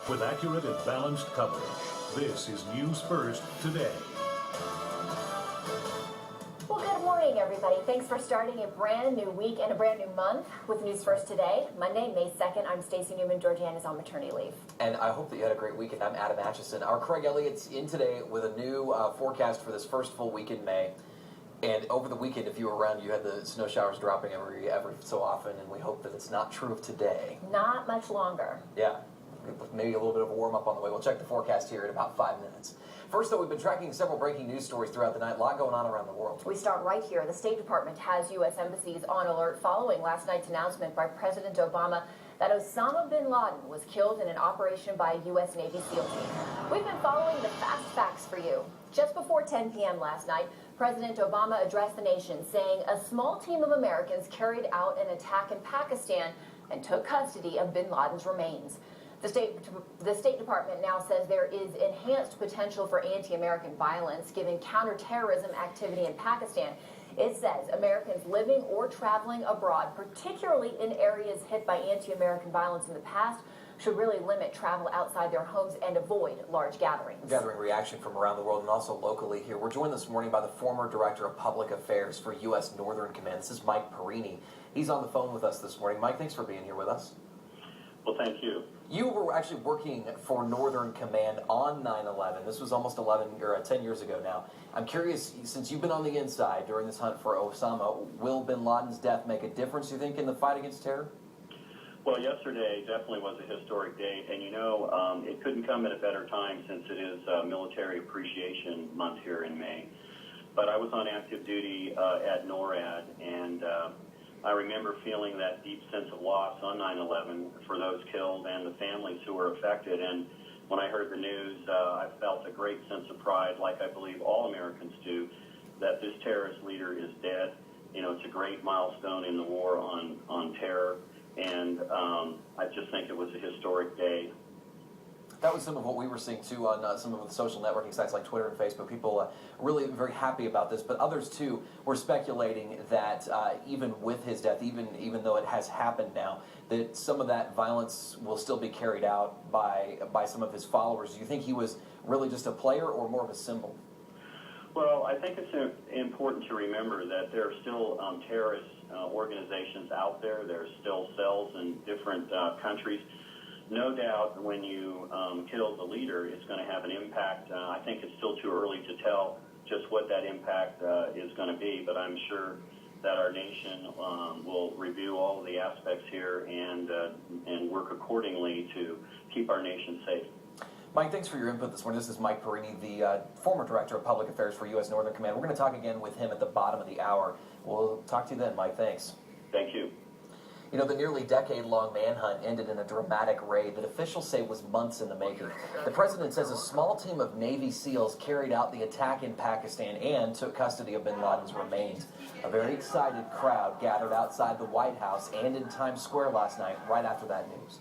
with accurate and balanced coverage. This is News First Today. Well, good morning, everybody. Thanks for starting a brand new week and a brand new month with News First Today. Monday, May 2nd, I'm Stacey Newman. Georgianne is on maternity leave. And I hope that you had a great weekend. I'm Adam Atchison. Our Craig Elliott's in today with a new forecast for this first full week in May. And over the weekend, if you were around, you had the snow showers dropping every so often, and we hope that it's not true of today. Not much longer. Yeah, maybe a little bit of a warm-up on the way. We'll check the forecast here in about 5 minutes. First, though, we've been tracking several breaking news stories throughout the night. A lot going on around the world. We start right here. The State Department has U.S. embassies on alert following last night's announcement by President Obama that Osama bin Laden was killed in an operation by a U.S. Navy SEAL team. We've been following the fast facts for you. Just before 10 p.m. last night, President Obama addressed the nation, saying a small team of Americans carried out an attack in Pakistan and took custody of bin Laden's remains. The State Department now says there is enhanced potential for anti-American violence given counterterrorism activity in Pakistan. It says Americans living or traveling abroad, particularly in areas hit by anti-American violence in the past, should really limit travel outside their homes and avoid large gatherings. Gathering reaction from around the world and also locally here. We're joined this morning by the former Director of Public Affairs for U.S. Northern Command. This is Mike Perini. He's on the phone with us this morning. Mike, thanks for being here with us. Well, thank you. You were actually working for Northern Command on 9/11. This was almost 10 years ago now. I'm curious, since you've been on the inside during this hunt for Osama, will bin Laden's death make a difference, you think, in the fight against terror? Well, yesterday definitely was a historic day, and it couldn't come at a better time since it is Military Appreciation Month here in May. But I was on active duty at NORAD, and I remember feeling that deep sense of loss on 9/11 for those killed and the families who were affected. And when I heard the news, I felt a great sense of pride, like I believe all Americans do, that this terrorist leader is dead. You know, it's a great milestone in the war on terror. And I just think it was a historic day. That was some of what we were seeing, too, on some of the social networking sites like Twitter and Facebook. People really very happy about this. But others, too, were speculating that even with his death, even though it has happened now, that some of that violence will still be carried out by some of his followers. Do you think he was really just a player or more of a symbol? Well, I think it's important to remember that there are still terrorist organizations out there. There's still cells in different countries. No doubt when you kill the leader, it's going to have an impact. I think it's still too early to tell just what that impact is going to be, but I'm sure that our nation will review all of the aspects here and work accordingly to keep our nation safe. Mike, thanks for your input this morning. This is Mike Perini, the former Director of Public Affairs for U.S. Northern Command. We're going to talk again with him at the bottom of the hour. We'll talk to you then, Mike. Thanks. Thank you. You know, the nearly decade-long manhunt ended in a dramatic raid that officials say was months in the making. The president says a small team of Navy SEALs carried out the attack in Pakistan and took custody of bin Laden's remains. A very excited crowd gathered outside the White House and in Times Square last night, right after that news.